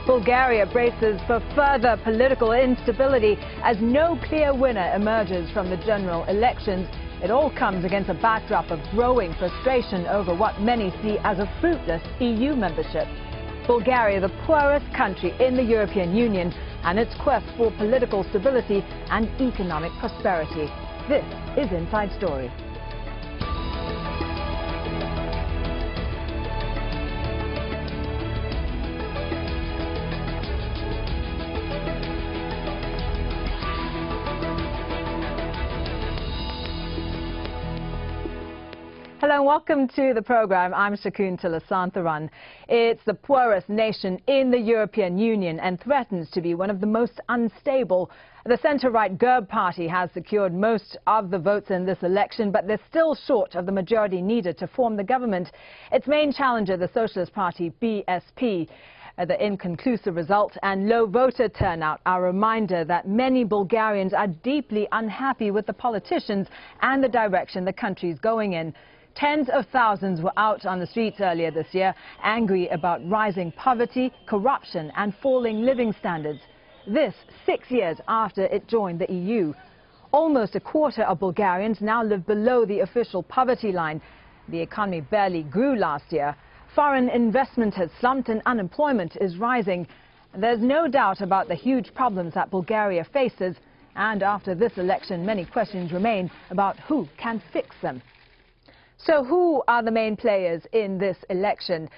Bulgaria braces for further political instability as no clear winner emerges from the general elections. It all comes against a backdrop of growing frustration over what many see as a fruitless EU membership. Bulgaria, the poorest country in the European Union, and its quest for political stability and economic prosperity. This is Inside Story. Hello and welcome to the program. I'm Shakuntala Santharan. It's the poorest nation in the European Union and threatens to be one of the most unstable. The centre-right GERB party has secured most of the votes in this election, but they're still short of the majority needed to form the government. Its main challenger, the Socialist Party, BSP. The inconclusive result and low voter turnout are a reminder that many Bulgarians are deeply unhappy with the politicians and the direction the country is going in. Tens of thousands were out on the streets earlier this year, angry about rising poverty, corruption and falling living standards. This 6 years after it joined the EU. Almost a quarter of Bulgarians now live below the official poverty line. The economy barely grew last year. Foreign investment has slumped and unemployment is rising. There's no doubt about the huge problems that Bulgaria faces. And after this election, many questions remain about who can fix them. So who are the main players in this election?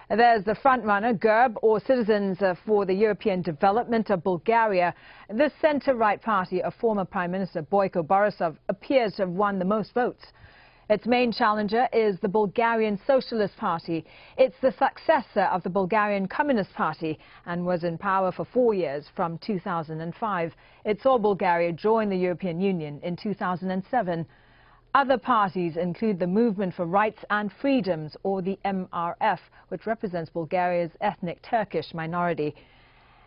There's the frontrunner, GERB, or Citizens for the European Development of Bulgaria. This centre-right party of former Prime Minister Boyko Borisov appears to have won the most votes. Its main challenger is the Bulgarian Socialist Party. It's the successor of the Bulgarian Communist Party and was in power for 4 years from 2005. It saw Bulgaria join the European Union in 2007. Other parties include the Movement for Rights and Freedoms, or the MRF, which represents Bulgaria's ethnic Turkish minority.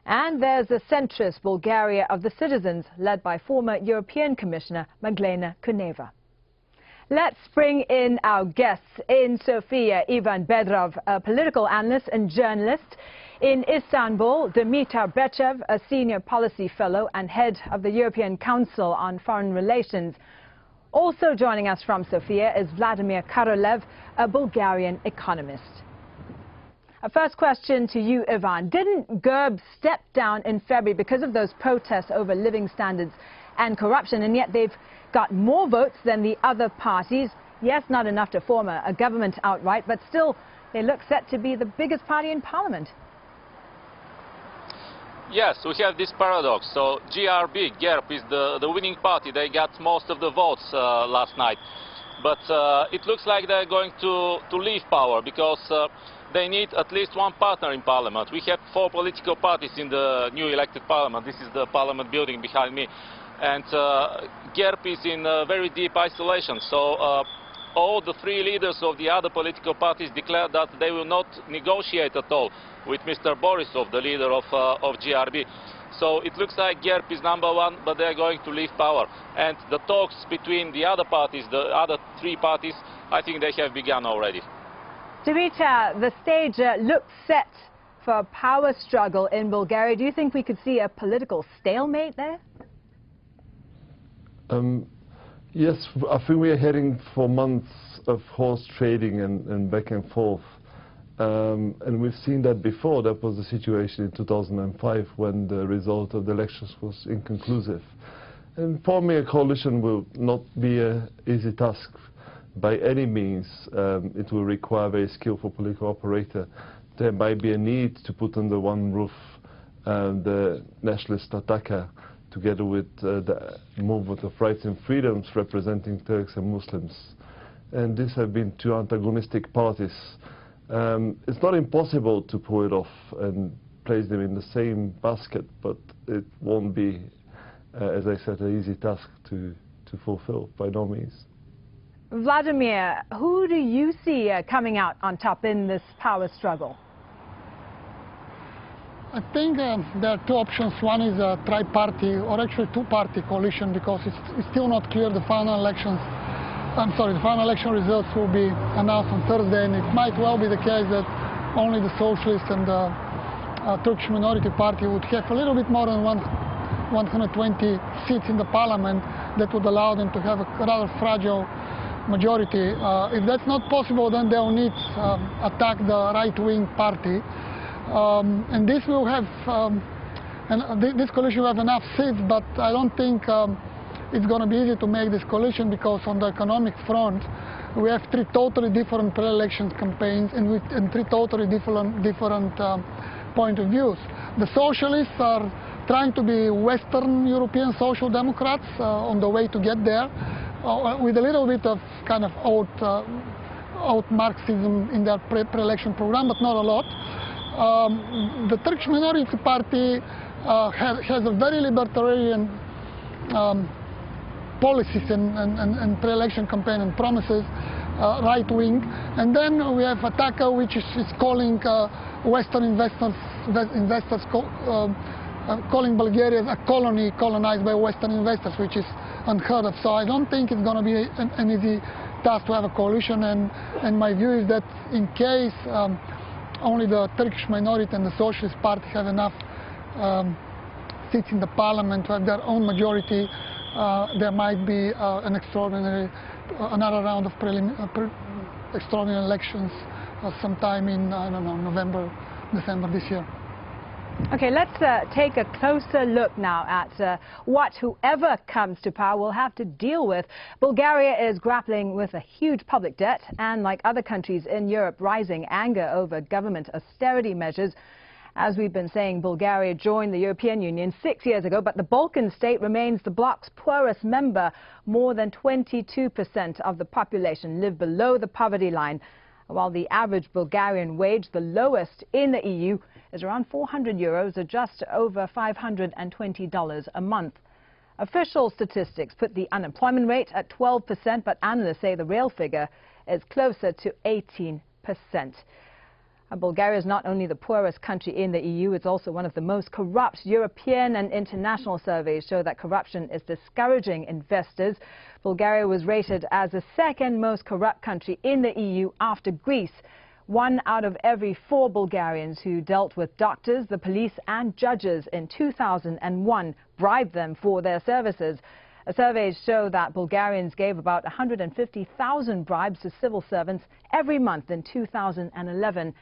And there's the centrist Bulgaria of the Citizens, led by former European Commissioner Meglena Kuneva. Let's bring in our guests. In Sofia, Ivan Bedrov, a political analyst and journalist. In Istanbul, Dimitar Bechev, a senior policy fellow and head of the European Council on Foreign Relations. Also joining us from Sofia is Vladimir Korolev, a Bulgarian economist. A first question to you, Ivan. Didn't GERB step down in February because of those protests over living standards and corruption, and yet they've got more votes than the other parties? Yes, not enough to form a government outright, but still they look set to be the biggest party in parliament. Yes, we have this paradox. So GERB is the winning party. They got most of the votes last night. But it looks like they're going to leave power because they need at least one partner in parliament. We have 4 political parties in the new elected parliament. This is the parliament building behind me. And GERB is in very deep isolation. So all the 3 leaders of the other political parties declared that they will not negotiate at all with Mr. Borisov, the leader of GERB. So it looks like GERB is #1, but they're going to leave power. And the talks between the other parties, the other 3 parties, I think they have begun already. Dimitar, the stage looks set for a power struggle in Bulgaria. Do you think we could see a political stalemate there? Yes, I think we are heading for months of horse trading and back and forth. And we've seen that before. That was the situation in 2005 when the result of the elections was inconclusive. And forming a coalition will not be an easy task by any means. It will require a very skillful political operator. There might be a need to put under one roof the nationalist Ataka, together with the Movement of Rights and Freedoms representing Turks and Muslims. And these have been 2 antagonistic parties. It's not impossible to pull it off and place them in the same basket, but it won't be, as I said, an easy task to fulfill, by no means. Vladimir, who do you see coming out on top in this power struggle? I think there are 2 options. One is a tri-party, or actually 2-party coalition, because it's still not clear the final election results will be announced on Thursday, and it might well be the case that only the socialists and the Turkish minority party would have a little bit more than 120 seats in the parliament that would allow them to have a rather fragile majority. If that's not possible, then they'll need attack the right-wing party. And this will have, this coalition will have enough seats, but I don't think it's going to be easy to make this coalition, because on the economic front, we have three totally different pre-election campaigns and three totally different point of views. The socialists are trying to be Western European social democrats on the way to get there, with a little bit of kind of old Marxism in their pre-election program, but not a lot. The Turkish minority party has a very libertarian policies and pre-election campaign and promises, right wing. And then we have Ataka, which is calling Western investors calling Bulgaria a colony colonized by Western investors, which is unheard of. So I don't think it's going to be an easy task to have a coalition. And my view is that in case only the Turkish minority and the Socialist Party have enough seats in the parliament to have their own majority, there might be another round of extraordinary elections sometime in, I don't know, November, December this year. Okay, let's take a closer look now at what whoever comes to power will have to deal with. Bulgaria is grappling with a huge public debt and, like other countries in Europe, rising anger over government austerity measures. As we've been saying, Bulgaria joined the European Union 6 years ago, but the Balkan state remains the bloc's poorest member. More than 22% of the population live below the poverty line, while the average Bulgarian wage, the lowest in the EU, is around 400 euros, or just over $520 a month. Official statistics put the unemployment rate at 12%, but analysts say the real figure is closer to 18%. Bulgaria is not only the poorest country in the EU, it's also one of the most corrupt. European and international surveys show that corruption is discouraging investors. Bulgaria was rated as the second most corrupt country in the EU after Greece. 1 out of every 4 Bulgarians who dealt with doctors, the police and judges in 2001 bribed them for their services. Surveys show that Bulgarians gave about 150,000 bribes to civil servants every month in 2011.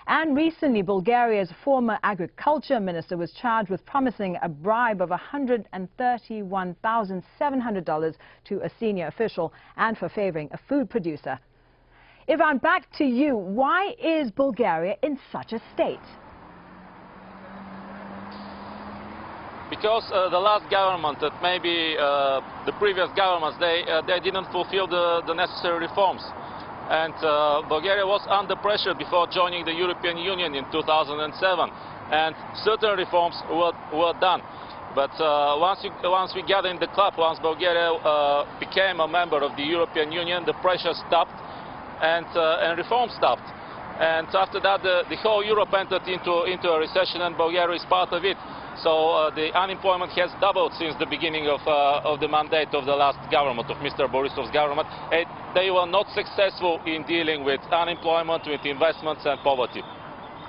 And recently, Bulgaria's former agriculture minister was charged with promising a bribe of $131,700 to a senior official and for favoring a food producer. Ivan, back to you. Why is Bulgaria in such a state? Because the last government, that maybe the previous governments, they didn't fulfill the necessary reforms. And Bulgaria was under pressure before joining the European Union in 2007, and certain reforms were done. But once we got in the club, once Bulgaria became a member of the European Union, the pressure stopped and reform stopped. And after that, the whole Europe entered into a recession, and Bulgaria is part of it. So the unemployment has doubled since the beginning of the mandate of the last government, of Mr. Borisov's government. They were not successful in dealing with unemployment, with investments and poverty.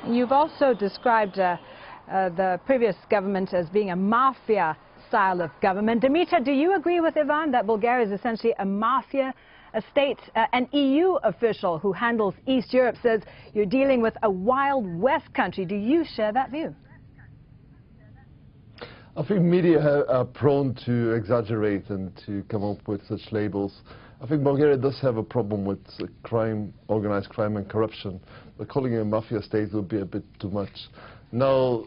You've also described the previous government as being a mafia style of government. Dimitar, do you agree with Ivan that Bulgaria is essentially a mafia state? An EU official who handles East Europe says you're dealing with a Wild West country. Do you share that view? I think media are prone to exaggerate and to come up with such labels. I think Bulgaria does have a problem with crime, organized crime and corruption, but calling it a mafia state would be a bit too much. Now,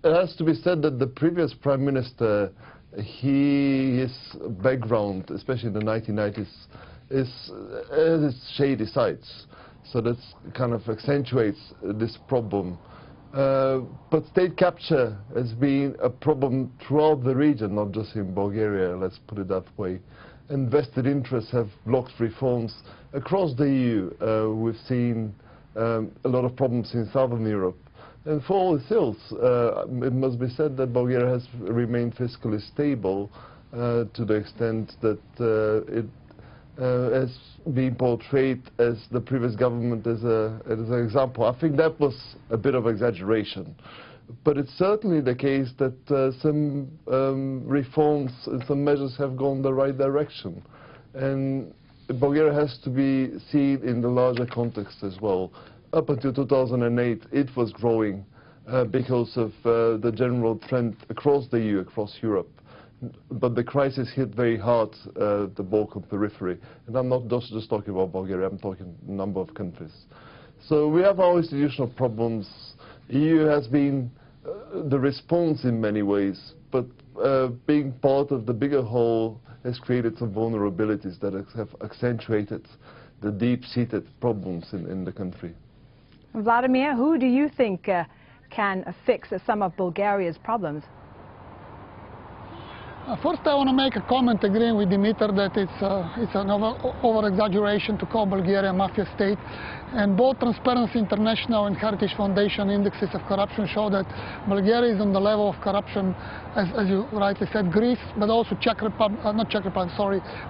it has to be said that the previous prime minister, his background, especially in the 1990s, is shady sides. So that kind of accentuates this problem. But state capture has been a problem throughout the region, not just in Bulgaria, let's put it that way. Vested interests have blocked reforms across the EU. We've seen a lot of problems in Southern Europe. And for all its ills, it must be said that Bulgaria has remained fiscally stable to the extent that it has been portrayed as the previous government as an example. I think that was a bit of exaggeration. But it's certainly the case that some reforms and some measures have gone the right direction. And Bulgaria has to be seen in the larger context as well. Up until 2008, it was growing because of the general trend across the EU, across Europe. But the crisis hit very hard the Balkan periphery. And I'm not just talking about Bulgaria, I'm talking a number of countries. So we have our institutional problems. EU has been the response in many ways, but being part of the bigger whole has created some vulnerabilities that have accentuated the deep-seated problems in the country. Vladimir, who do you think can fix some of Bulgaria's problems? First, I want to make a comment agreeing with Dimitar that it's an over-exaggeration to call Bulgaria a mafia state. And both Transparency International and Heritage Foundation indexes of corruption show that Bulgaria is on the level of corruption, as you rightly said, Greece, but also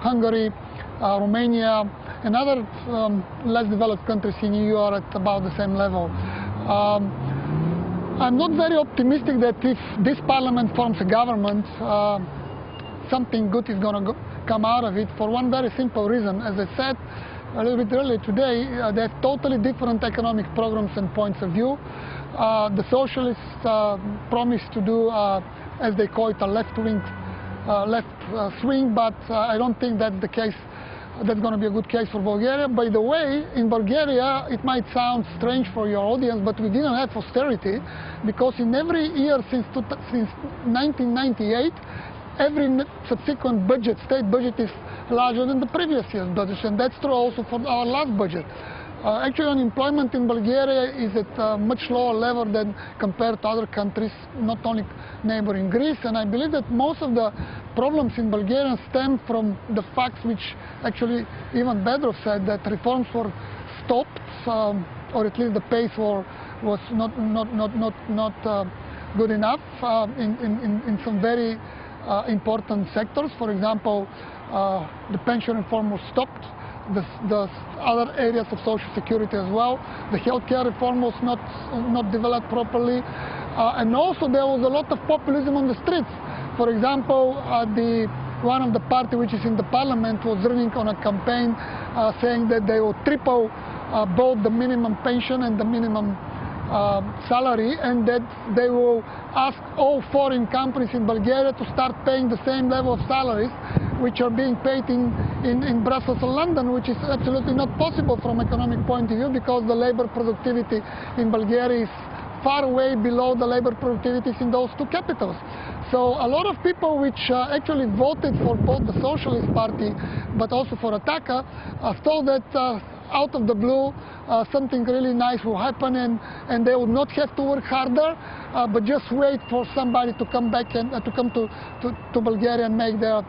Hungary, Romania, and other less developed countries in EU are at about the same level. I'm not very optimistic that if this parliament forms a government, something good is going to come out of it for one very simple reason. As I said a little bit earlier today, they have totally different economic programs and points of view. The socialists promise to do, as they call it, a left-wing swing, but I don't think that's the case. That's going to be a good case for Bulgaria. By the way, in Bulgaria, it might sound strange for your audience, but we didn't have austerity, because in every year since 1998, every subsequent budget, state budget, is larger than the previous year's budget, and that's true also for our last budget. Actually, unemployment in Bulgaria is at a much lower level than compared to other countries, not only neighboring Greece. And I believe that most of the problems in Bulgaria stem from the facts which actually even Bedrov said, that reforms were stopped, or at least the pace was not good enough in some very important sectors. For example, the pension reform was stopped. The other areas of social security as well. The healthcare reform was not developed properly. And also there was a lot of populism on the streets. For example, one of the party which is in the parliament was running on a campaign saying that they will triple both the minimum pension and the minimum salary, and that they will ask all foreign companies in Bulgaria to start paying the same level of salaries which are being paid in Brussels or London, which is absolutely not possible from economic point of view, because the labor productivity in Bulgaria is far way below the labor productivities in those two capitals. So a lot of people which actually voted for both the Socialist Party but also for Ataka thought that out of the blue something really nice will happen, and they would not have to work harder, but just wait for somebody to come back and to come to Bulgaria and make their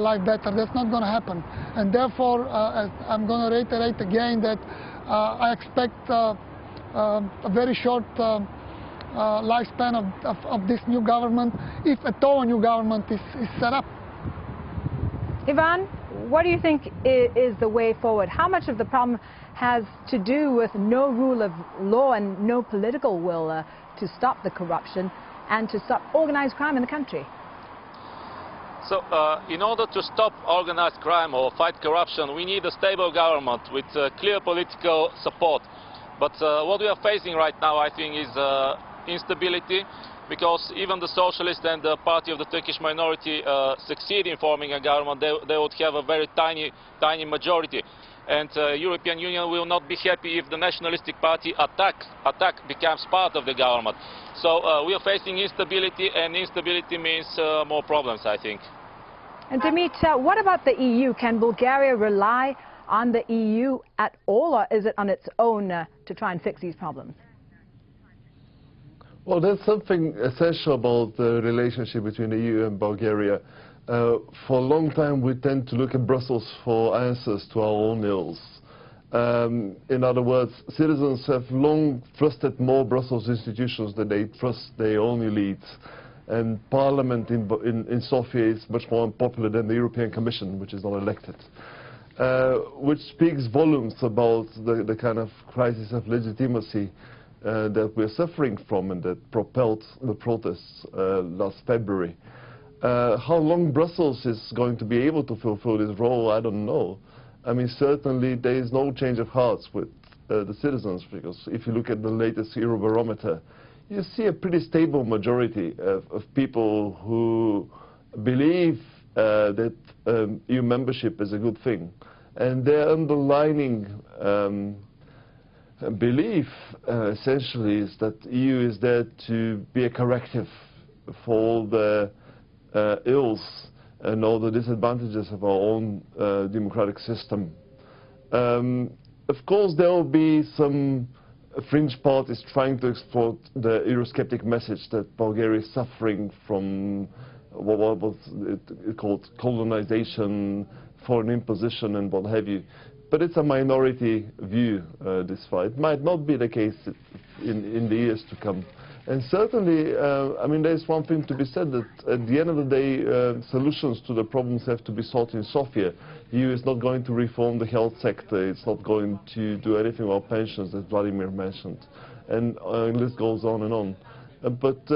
life better. That's not going to happen. And therefore, I'm going to reiterate again that I expect a very short lifespan of this new government, if at all a new government is set up. Ivan, what do you think is the way forward? How much of the problem has to do with no rule of law and no political will to stop the corruption and to stop organized crime in the country? So, in order to stop organized crime or fight corruption, we need a stable government with clear political support. But what we are facing right now, I think, is instability, because even the socialist and the party of the Turkish minority succeed in forming a government, they would have a very tiny majority. And European Union will not be happy if the nationalistic party attack becomes part of the government. So we are facing instability, and instability means more problems, I think. And Dimitar, what about the EU? Can Bulgaria rely on the EU at all, or is it on its own to try and fix these problems? Well, there's something essential about the relationship between the EU and Bulgaria. For a long time, we tend to look at Brussels for answers to our own ills. In other words, citizens have long trusted more Brussels institutions than they trust their own elites. And Parliament in Sofia is much more unpopular than the European Commission, which is not elected. Which speaks volumes about the kind of crisis of legitimacy that we're suffering from and that propelled the protests last February. How long Brussels is going to be able to fulfill this role, I don't know. I mean, certainly there is no change of hearts with the citizens, because if you look at the latest Eurobarometer, you see a pretty stable majority of people who believe that EU membership is a good thing. And their underlining belief, essentially, is that EU is there to be a corrective for all the ills and all the disadvantages of our own democratic system. Of course, there will be some fringe parties trying to exploit the Eurosceptic message that Bulgaria is suffering from what was it called colonization, foreign imposition, and what have you. But it's a minority view, this fight. It might not be the case in the years to come. And certainly, I mean, there's one thing to be said, that at the end of the day, solutions to the problems have to be sought in Sofia. EU is not going to reform the health sector. It's not going to do anything about pensions, as Vladimir mentioned. And the list goes on and on. But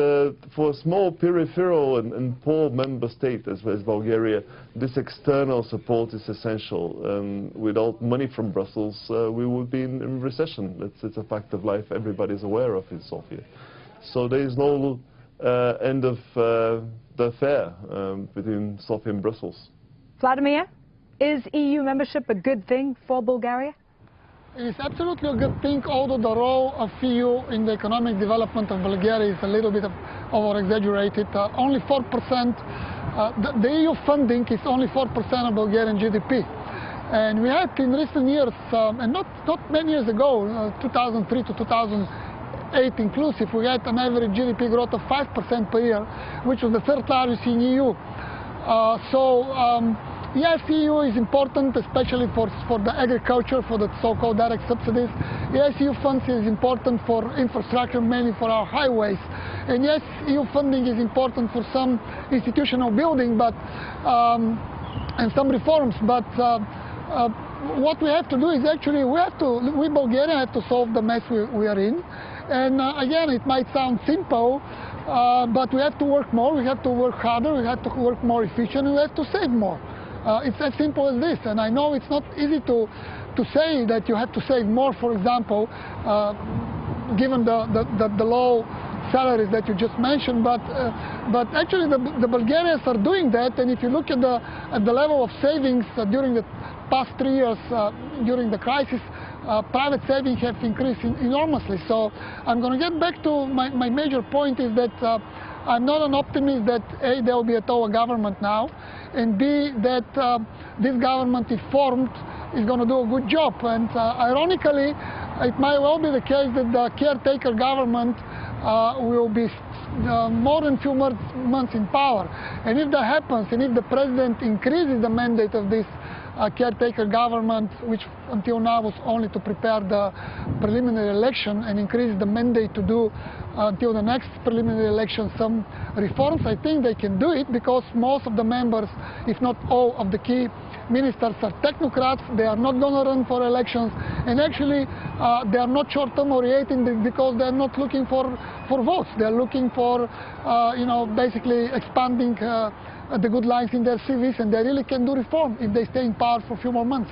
for a small, peripheral and poor member state as Bulgaria, this external support is essential. Without money from Brussels, we would be in recession. It's a fact of life everybody's aware of in Sofia. So there is no end of the affair between Sofia and Brussels. Vladimir, is EU membership a good thing for Bulgaria? It's absolutely a good thing, although the role of EU in the economic development of Bulgaria is a little bit over-exaggerated. Only 4%, the EU funding is only 4% of Bulgarian GDP. And we had in recent years, and not many years ago, 2003 to 2008 inclusive, we had an average GDP growth of 5% per year, which was the third largest in EU. Yes, EU is important, especially for the agriculture, for the so-called direct subsidies. Yes, EU funds is important for infrastructure, mainly for our highways. And yes, EU funding is important for some institutional building, but and some reforms. But what we have to do is actually we Bulgarians have to solve the mess we are in. And again, it might sound simple, but we have to work more, we have to work harder, we have to work more efficient, and we have to save more. It's as simple as this, and I know it's not easy to say that you have to save more, for example, given the low salaries that you just mentioned, but actually the Bulgarians are doing that, and if you look at the level of savings during the past 3 years, during the crisis, private savings have increased enormously. So I'm going to get back to my major point is that I'm not an optimist that A, there will be a Towa government now, and B, that this government, if formed, is going to do a good job. And ironically, it might well be the case that the caretaker government will be more than a few months in power. And if that happens, and if the president increases the mandate of this caretaker government, which until now was only to prepare the preliminary election, and increase the mandate to do until the next preliminary election some reforms, I think they can do it, because most of the members, if not all of the key ministers, are technocrats. They are not going to run for elections, and actually they are not short-term oriented, because they are not looking for votes. They are looking for basically expanding the good lines in their CVs, and they really can do reform if they stay in power for a few more months.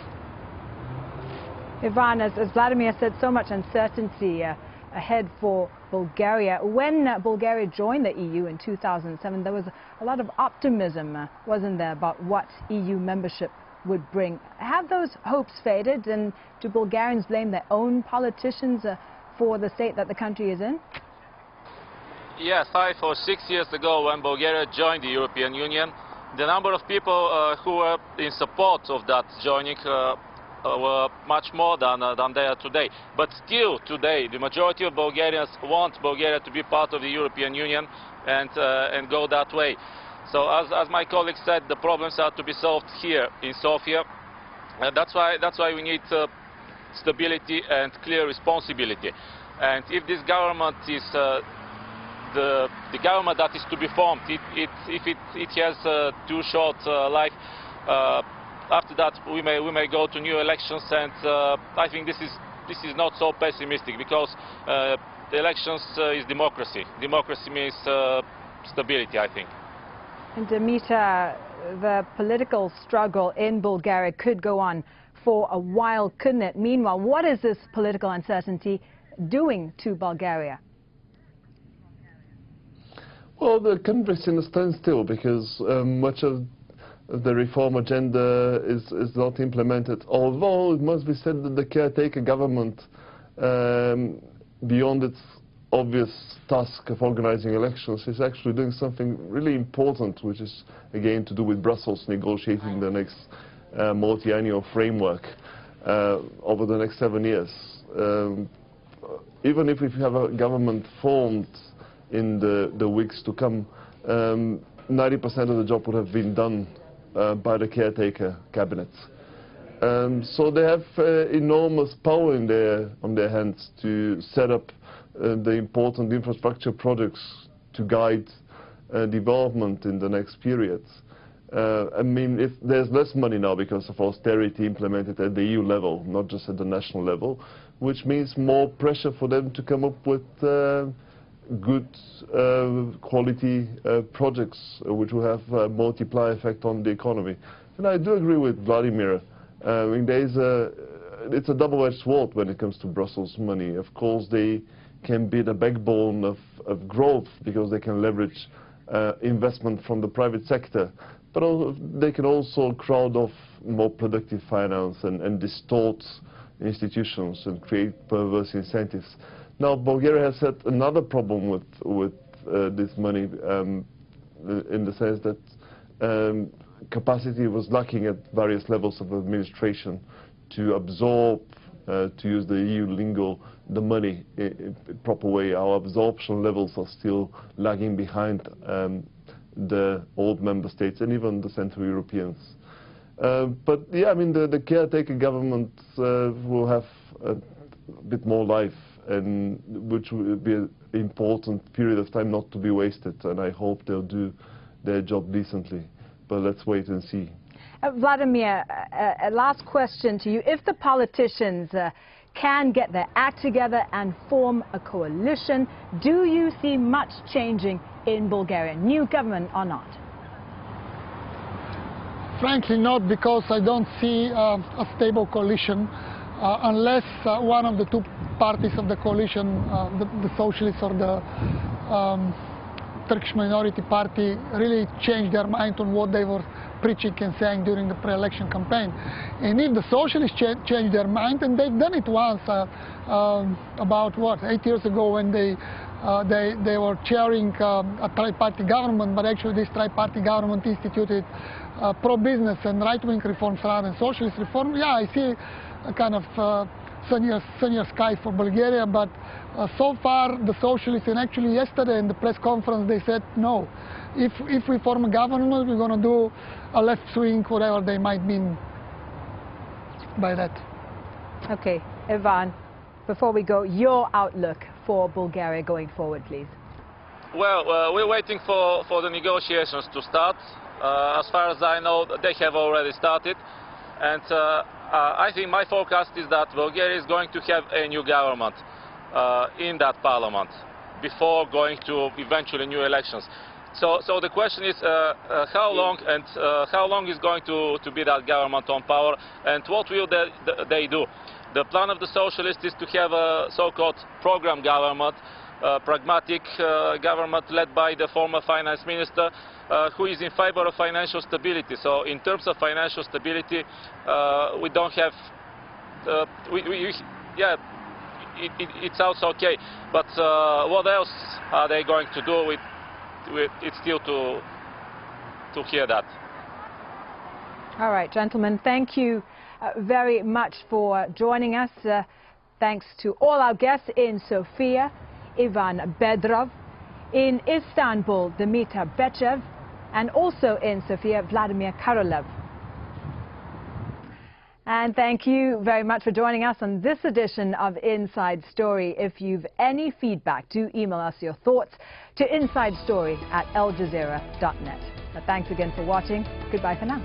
Ivan, as Vladimir said, so much uncertainty ahead for Bulgaria. When Bulgaria joined the EU in 2007, there was a lot of optimism, wasn't there, about what EU membership would bring. Have those hopes faded, and do Bulgarians blame their own politicians for the state that the country is in? Yes, 5 or 6 years ago, when Bulgaria joined the European Union, the number of people who were in support of that joining were much more than they are today. But still today, the majority of Bulgarians want Bulgaria to be part of the European Union and go that way. So as my colleague said, the problems are to be solved here in Sofia. And that's why we need stability and clear responsibility. And if this government is the government that is to be formed, if it has too short life, after that we may go to new elections, and I think this is not so pessimistic, because the elections is democracy. Democracy means stability, I think. And Dimitra, the political struggle in Bulgaria could go on for a while, couldn't it? Meanwhile, what is this political uncertainty doing to Bulgaria? Well, the country's in a standstill because much of the reform agenda is not implemented. Although it must be said that the caretaker government, beyond its obvious task of organizing elections, is actually doing something really important, which is again to do with Brussels negotiating the next multi-annual framework over the next 7 years. Even if we have a government formed in the weeks to come, 90% of the job would have been done by the caretaker cabinet. So they have enormous power on their hands to set up the important infrastructure projects to guide development in the next periods. I mean, if there's less money now because of austerity implemented at the EU level, not just at the national level, which means more pressure for them to come up with good quality projects which will have a multiplier effect on the economy. And I do agree with Vladimir. I mean, it's a double-edged sword when it comes to Brussels money. Of course, they can be the backbone of growth because they can leverage investment from the private sector. But they can also crowd off more productive finance and distort institutions and create perverse incentives. Now, Bulgaria has had another problem with this money in the sense that capacity was lacking at various levels of administration to absorb, to use the EU lingo, the money in a proper way. Our absorption levels are still lagging behind the old member states and even the Central Europeans. But yeah, I mean, the caretaker government will have a bit more life, and which will be an important period of time not to be wasted, and I hope they'll do their job decently. But let's wait and see. Vladimir, a last question to you. If the politicians can get their act together and form a coalition, do you see much changing in Bulgaria, new government or not? Frankly not, because I don't see a stable coalition unless one of the two parties of the coalition, the Socialists or the Turkish Minority Party, really change their mind on what they were preaching and saying during the pre-election campaign. And if the Socialists change their mind, and they've done it once, about what, 8 years ago, when they were chairing a tri-party government, but actually this tri-party government instituted pro-business and right-wing reforms rather than socialist reform. Yeah, I see a kind of sunnier skies for Bulgaria, but so far the socialists, and actually yesterday in the press conference they said no. If we form a government, we're going to do a left swing, whatever they might mean by that. Okay, Ivan, before we go, your outlook for Bulgaria going forward, please. Well, we're waiting for the negotiations to start. As far as I know, they have already started. And I think my forecast is that Bulgaria is going to have a new government in that parliament before going to eventually new elections. So the question is how long is going to be that government on power, and what will they do? The plan of the socialists is to have a so-called program government, pragmatic government led by the former finance minister, who is in favor of financial stability. So in terms of financial stability, we don't have, yeah, it sounds okay, but what else are they going to do with it's still to hear that. All right, gentlemen, thank you very much for joining us. Thanks to all our guests in Sofia, Ivan Bedrov, in Istanbul, Dimitra Bechev, and also in Sofia, Vladimir Korolev. And thank you very much for joining us on this edition of Inside Story. If you've any feedback, do email us your thoughts to insidestory@aljazeera.net. Thanks again for watching. Goodbye for now.